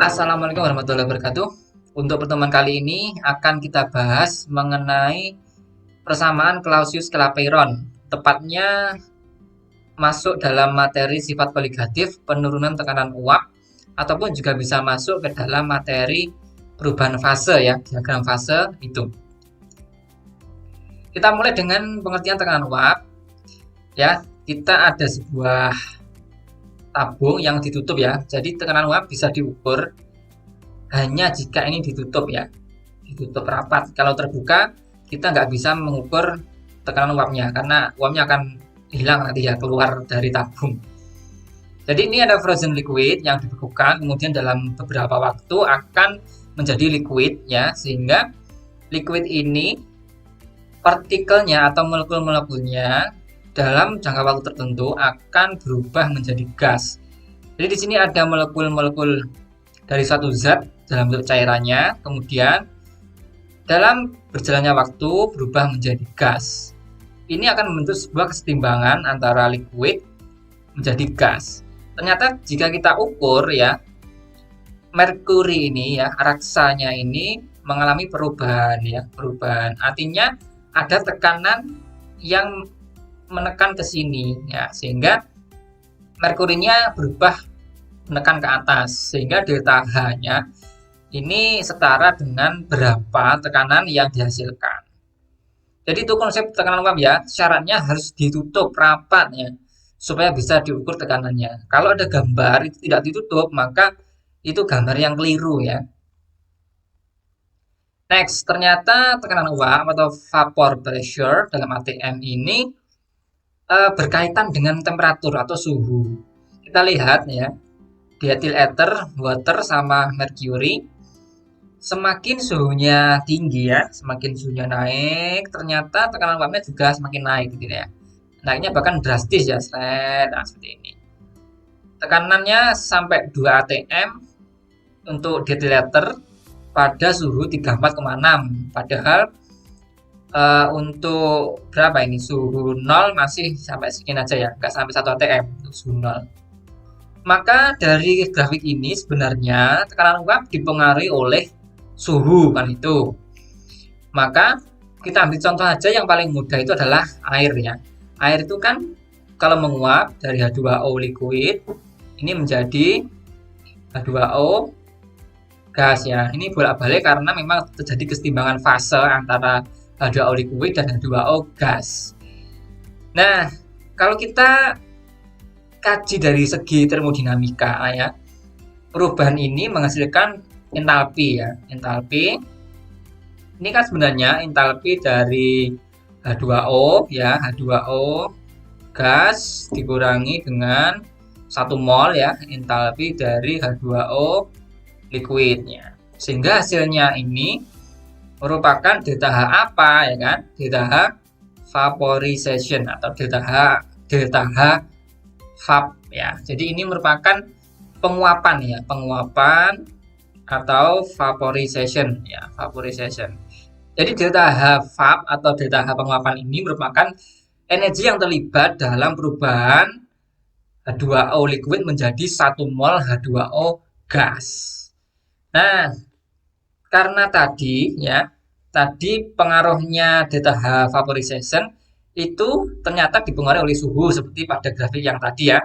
Assalamualaikum warahmatullahi wabarakatuh. Untuk pertemuan kali ini akan kita bahas mengenai persamaan Clausius-Clapeyron. Tepatnya masuk dalam materi sifat koligatif, penurunan tekanan uap, ataupun juga bisa masuk ke dalam materi perubahan fase ya, diagram fase itu. Kita mulai dengan pengertian tekanan uap. Ya, kita ada sebuah tabung yang ditutup ya. Jadi tekanan uap bisa diukur hanya jika ini ditutup ya, ditutup rapat. Kalau terbuka kita nggak bisa mengukur tekanan uapnya karena uapnya akan hilang nanti ya, keluar dari tabung. Jadi ini ada frozen liquid yang dibekukan, kemudian dalam beberapa waktu akan menjadi liquid ya, sehingga liquid ini partikelnya atau molekul-molekulnya dalam jangka waktu tertentu akan berubah menjadi gas. Jadi di sini ada molekul-molekul dari suatu zat dalam bentuk cairannya, kemudian dalam berjalannya waktu berubah menjadi gas. Ini akan membentuk sebuah kesetimbangan antara liquid menjadi gas. Ternyata jika kita ukur ya, merkuri ini ya, raksanya ini mengalami perubahan ya, perubahan. Artinya ada tekanan yang menekan ke sini ya, sehingga merkurinya berubah menekan ke atas, sehingga delta H-nya ini setara dengan berapa tekanan yang dihasilkan. Jadi itu konsep tekanan uap ya, syaratnya harus ditutup rapat ya, supaya bisa diukur tekanannya. Kalau ada gambar itu tidak ditutup, maka itu gambar yang keliru ya. Next, ternyata tekanan uap atau vapor pressure dalam ATM ini berkaitan dengan temperatur atau suhu. Kita lihat ya, diethyl ether, water sama mercury, semakin suhunya tinggi ya, semakin suhunya naik, ternyata tekanan uapnya juga semakin naik gitu ya. Naiknya bahkan drastis ya, nah, seperti ini. Tekanannya sampai 2 atm untuk diethyl ether pada suhu 34,6, padahal untuk berapa ini, suhu 0 masih sampai sekian aja ya, nggak sampai 1 atm untuk suhu 0. Maka dari grafik ini sebenarnya tekanan uap dipengaruhi oleh suhu kan itu. Maka kita ambil contoh aja yang paling mudah, itu adalah air ya. Air itu kan kalau menguap dari H2O liquid ini menjadi H2O gas ya. Ini bolak-balik karena memang terjadi kesetimbangan fase antara H2O liquid dan H2O gas. Nah, kalau kita kaji dari segi termodinamika ya, perubahan ini menghasilkan entalpi ya. Entalpi ini kan sebenarnya entalpi dari H2O ya, H2O gas dikurangi dengan 1 mol ya, entalpi dari H2O liquidnya. Sehingga hasilnya ini merupakan delta H apa ya kan? Delta H vaporization atau delta H vap ya. Jadi ini merupakan penguapan ya, penguapan atau vaporization ya, vaporization. Jadi delta H vap atau delta H penguapan ini merupakan energi yang terlibat dalam perubahan H2O liquid menjadi 1 mol H2O gas. Nah, karena tadi ya, tadi pengaruhnya delta H vaporization itu ternyata dipengaruhi oleh suhu seperti pada grafik yang tadi ya.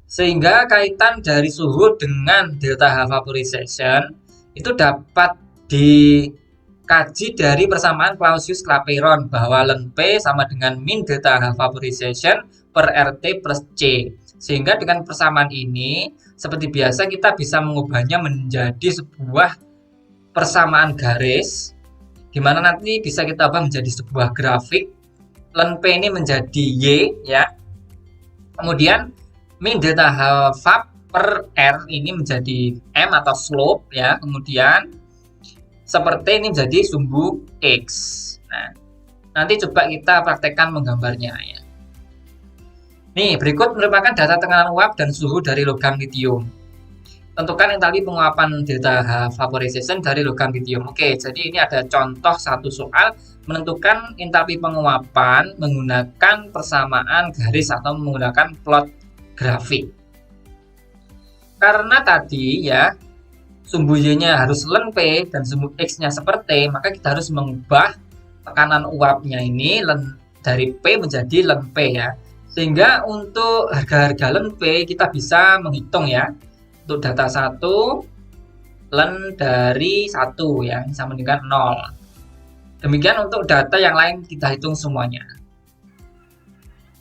Sehingga kaitan dari suhu dengan delta H vaporization itu dapat dikaji dari persamaan Clausius-Clapeyron bahwa ln P sama dengan min delta H vaporization per RT plus C. Sehingga dengan persamaan ini seperti biasa kita bisa mengubahnya menjadi sebuah persamaan garis, di mana nanti bisa kita ubah menjadi sebuah grafik. Ln P ini menjadi Y ya. Kemudian min delta H vap per R ini menjadi M atau slope ya. Kemudian seperti ini menjadi sumbu X. Nah, nanti coba kita praktekkan menggambarnya ya. Nih, berikut merupakan data tekanan uap dan suhu dari logam lithium. Tentukan entalpi penguapan delta H vaporization dari logam lithium. Oke, jadi ini ada contoh satu soal menentukan entalpi penguapan menggunakan persamaan garis atau menggunakan plot grafik. Karena tadi ya, sumbu Y-nya harus ln P dan sumbu X-nya seper T, maka kita harus mengubah tekanan uapnya ini dari P menjadi ln P ya. Sehingga untuk harga-harga ln P kita bisa menghitung ya. Untuk data 1 ln dari 1 ya, sama dengan 0. Demikian untuk data yang lain kita hitung semuanya.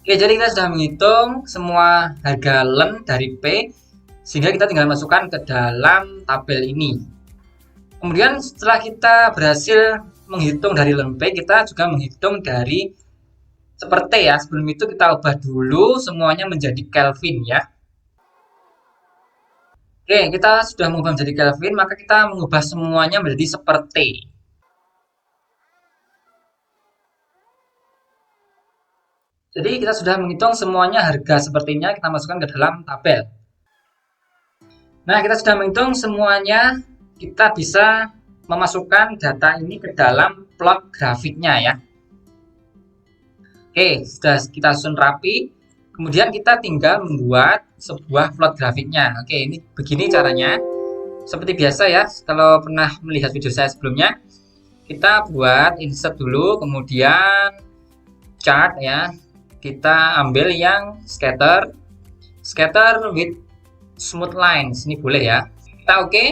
Oke, jadi kita sudah menghitung semua harga ln dari P, sehingga kita tinggal masukkan ke dalam tabel ini. Kemudian setelah kita berhasil menghitung dari ln P, kita juga menghitung dari seperti ya. Sebelum itu kita ubah dulu semuanya menjadi Kelvin ya. Oke, kita sudah mengubah menjadi Kelvin, maka kita mengubah semuanya menjadi seperti. Jadi kita sudah menghitung semuanya harga sepertinya, kita masukkan ke dalam tabel. Nah, kita sudah menghitung semuanya, kita bisa memasukkan data ini ke dalam plot grafiknya ya. Oke, sudah kita susun rapi. Kemudian kita tinggal membuat sebuah plot grafiknya. Oke, ini begini caranya. Seperti biasa ya, kalau pernah melihat video saya sebelumnya, kita buat insert dulu, kemudian chart ya. Kita ambil yang scatter with smooth lines, ini boleh ya. Kita oke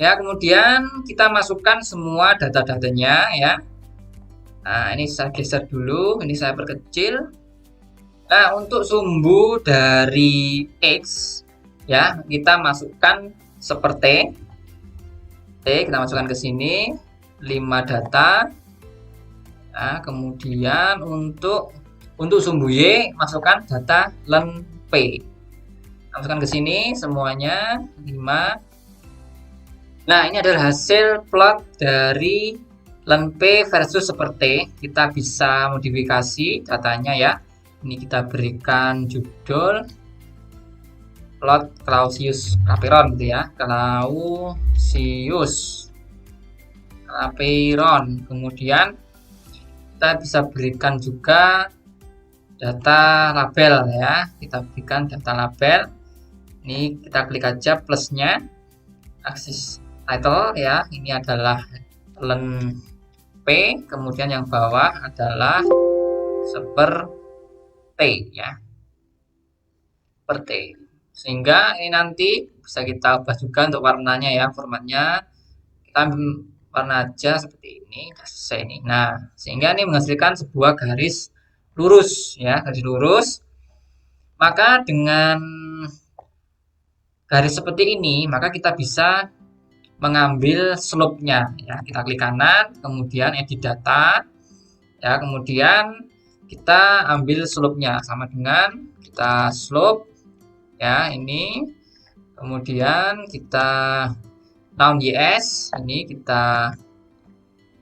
ya, kemudian kita masukkan semua data-datanya ya. Nah, ini saya geser dulu, ini saya perkecil. Nah, untuk sumbu dari X ya, kita masukkan seperti T, kita masukkan ke sini 5 data. Nah, kemudian untuk sumbu Y masukkan data ln P. Masukkan ke sini semuanya 5. Nah, ini adalah hasil plot dari ln P versus seperti. Kita bisa modifikasi datanya ya. Ini kita berikan judul plot Clausius-Clapeyron gitu ya. Clausius-Clapeyron. Kemudian kita bisa berikan juga data label ya. Kita berikan data label. Ini kita klik aja plusnya. Aksis title ya. Ini adalah ln P, kemudian yang bawah adalah seper T ya. Per T. Sehingga ini nanti bisa kita ubah juga untuk warnanya ya, formatnya. Kita warna aja seperti ini, selesai ini. Nah, sehingga ini menghasilkan sebuah garis lurus ya, garis lurus. Maka dengan garis seperti ini, maka kita bisa mengambil slope-nya ya. Kita klik kanan, kemudian edit data ya, kemudian kita ambil slope-nya sama dengan kita slope ya, ini. Kemudian kita noun YS, ini kita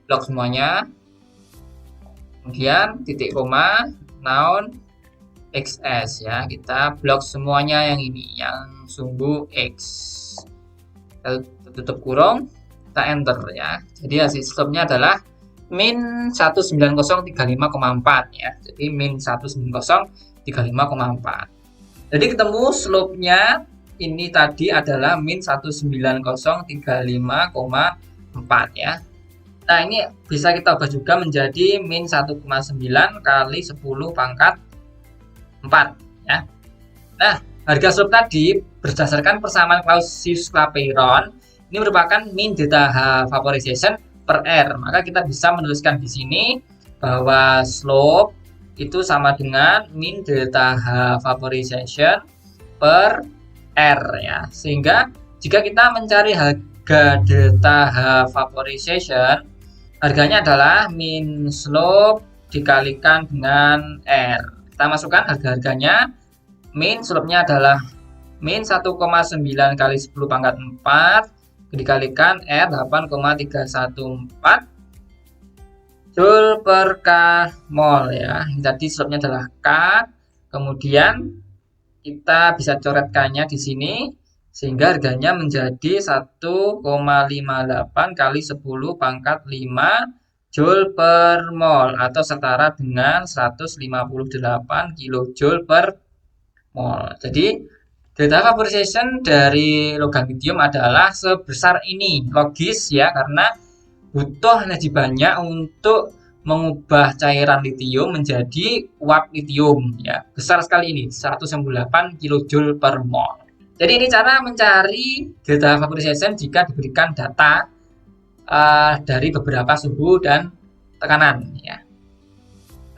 blok semuanya. Kemudian titik koma noun XS ya, kita blok semuanya yang ini, yang sumbu X. Kita tutup kurung, kita enter ya. Jadi hasil slope-nya adalah min 19035,4 ya. Jadi min 19035,4. Jadi ketemu slope-nya ini tadi adalah min 19035,4 ya. Nah, ini bisa kita ubah juga menjadi min 1,9 kali 10 pangkat 4 ya. Nah, harga slope tadi berdasarkan persamaan Clausius-Clapeyron ini merupakan min delta H vaporization per R. Maka kita bisa menuliskan di sini bahwa slope itu sama dengan min delta H vaporization per R ya. Sehingga jika kita mencari harga delta H vaporization, harganya adalah min slope dikalikan dengan R. Kita masukkan harga-harganya. Min slope-nya adalah min 1,9 kali 10 pangkat 4 dikalikan R 8,314 Joule per K mol ya. Jadi slope-nya adalah K. Kemudian kita bisa coret K-nya di sini sehingga harganya menjadi 1,58 kali 10 pangkat 5 Joule per mol atau setara dengan 158 kilojoule per mol. Jadi Delta vaporization dari logam lithium adalah sebesar ini. Logis ya, karena butuh energi banyak untuk mengubah cairan litium menjadi uap litium ya. Besar sekali ini, 198 kJ per mol. Jadi ini cara mencari delta vaporization jika diberikan data dari beberapa suhu dan tekanan ya.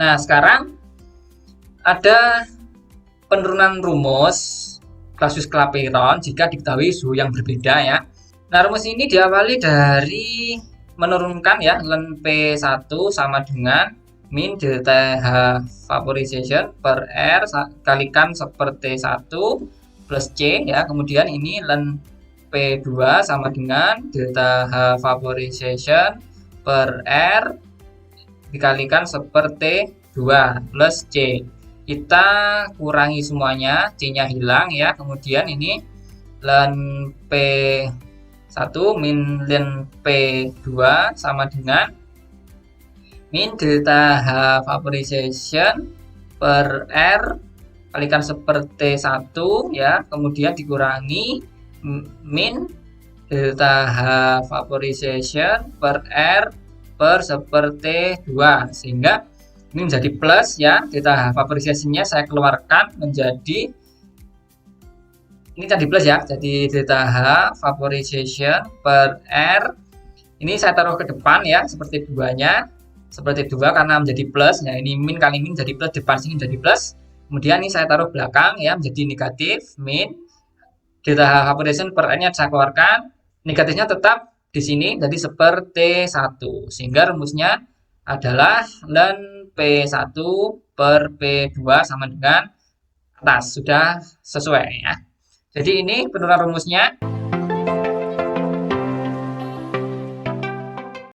Nah, sekarang ada penurunan rumus Clausius Clapeyron jika diketahui suhu yang berbeda ya. Nah, rumus ini diawali dari menurunkan ya ln P1 sama dengan min delta H vaporization per R kalikan seperti 1 plus C ya. Kemudian ini ln P2 sama dengan delta H vaporization per R dikalikan seperti 2 plus C. Kita kurangi semuanya, C-nya hilang ya. Kemudian ini ln P1 min ln P2 sama dengan min delta H vaporization per R kalikan seperti 1 ya. Kemudian dikurangi min delta H vaporization per R per seperti 2 sehingga ini menjadi plus ya. Delta vaporization-nya saya keluarkan menjadi ini tadi plus ya. Jadi delta H vaporization per R ini saya taruh ke depan ya seperti 2-nya. Seperti 2 karena menjadi plus ya. Ini min kali min jadi plus, depan sini jadi plus. Kemudian ini saya taruh belakang ya menjadi negatif min delta H vaporization per R-nya saya keluarkan. Negatifnya tetap di sini jadi seperti 1 sehingga rumusnya adalah ln P1 per P2 sama dengan atas. Sudah sesuai ya. Jadi ini penurunan rumusnya.